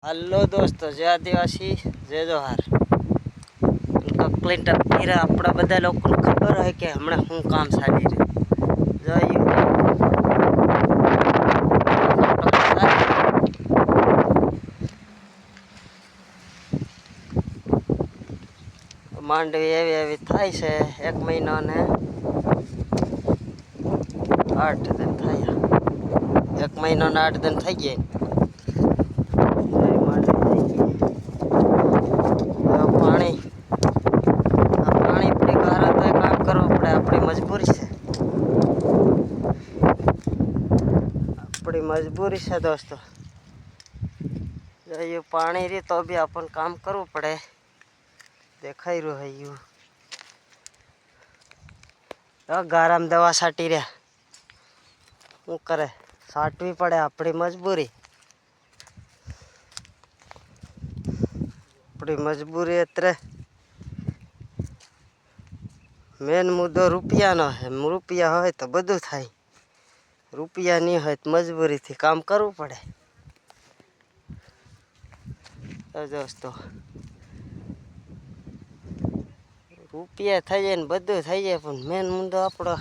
Hello दोस्तों, जय आदिवासी जय जोहार। क्लिंटर फिर अपना बदा लोग को खबर है कि हमने हूँ काम चाली માંડવી એવી એવી થાય છે। 1 મહિનો ને 8 दिन થાય। 1 મહિનો ને 8 दिन થઈ ગયા। अपनी मजबूरी से दोस्तों, ये पानी री तो भी अपन काम करવું પડે। देखाई रो है यू गाराम दवा साटी रे हूँ करे साटवी पड़े। अपनी मजबूरी एतरे मेन मुद्दो रुपया नो है। रुपया हो तो बधु थाय, रुपया नहीं हो तो मजबूरी थी काम करવું પડે। तो दोस्तों रुपया थी जाए बधु थी जाए पण मेन मुद्दो आपणो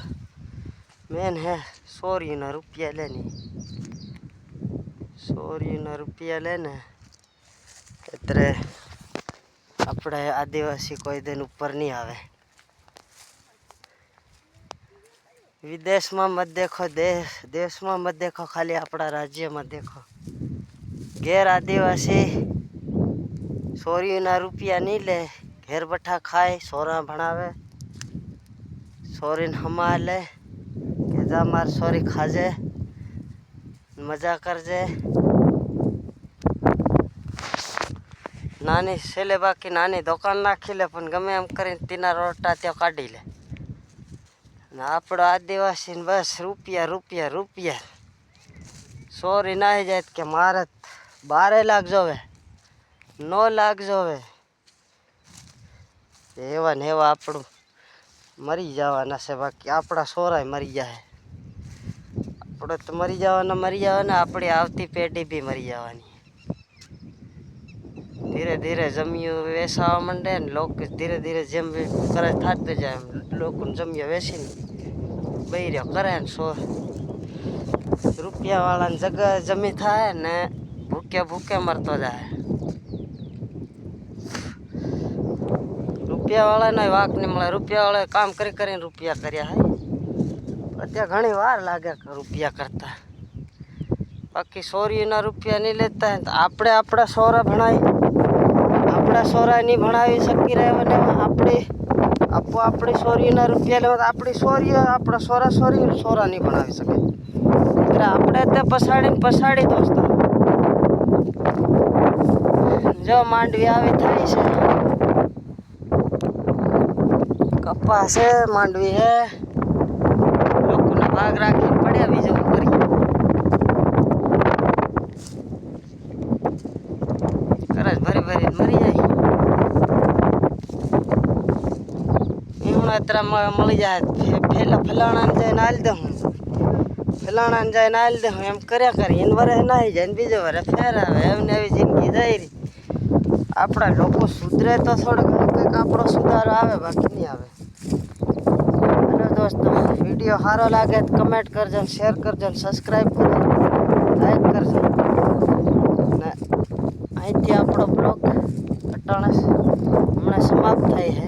मेन है सोरीना रुपया लेनी। सोरीना रुपया लेने एतरे अपने आदिवासी कोई दिन ऊपर नहीं आवे। विदेश में मत देखो, देश में मत देखो, खाली अपना राज्य में देखो। गैर आदिवासी सोरीना रुपया नहीं ले, घर बैठा खाए, सोरा भणावे, सोरीन हमाले के जा मार सोरी खाजे मजा कर जे। नानी सेले बाकी नानी दुकान नाखी ले पण गमे एम करीने तीना रोटा त्या काढी ले। आपड़ो आदिवासी बस रुपया रुपया रुपया। सोरी नहीं जाए के मारे 12 लाख जोवे, 9 लाख जोवे। एवा ने एवा आपड़ू मरी जावाना से, बाकी आपड़ा सोरा मरी जाए। आपड़े तो मरी जावाना, अपनी आवती पेढ़ी भी मरी जावानी। धीरे धीरे जमियो वेचावा मंडे ने लोग धीरे धीरे जेम करे थाते जाए। लोग जमियो वेचीने बहिर्यो करे ने सो रुपया वाला जगह जमी थाय ने भूखे भूखे मरतो जाए। रुपया वाला ने वाक नहीं मळे। रुपया वाला काम करी करीने रुपया कर्या है। अत्या घणी वार लागे रुपया करता। बाकी सोरीना रुपया नहीं लेता है तो आपणे आपड़ा सोरा भणाई, अपना सोरा नहीं भणावी सकी रहे। अपनी आपो अपनी सोरीना रुपया ले अपनी सोरी अपना सोरा सोरा नहीं भणावी सके। એટલે આપણે તે પસાડી दोस्तों जो માંડવી આવી થઈ છે। कपास है, માંડવી है, लोगों ने भाग राखी पड़े बीजों करी करज भरी भरी मरी जाए। इतना मળી जाए फलाणा जाए नाल दे हूँ, फलाणा जाए नाल दे हूँ एम कर्या करी। इन वरे नहीं जाए बीजे वरे फेर आवे। एवने एवी जिंदगी जाई रही। आपड़ा लोग सुधरे तो थोड़ा कंईक आपड़ो सुधारो आवे, बाकी नहीं आवे। हेलो दोस्तों, वीडियो सारो लागे तो कमेंट करजो, शेयर करजो, सब्सक्राइब करजो, लाइक करजो। ने અહીંથી આપણો બ્લોગ અટાણે હમણાં સમાપ્ત થાય છે।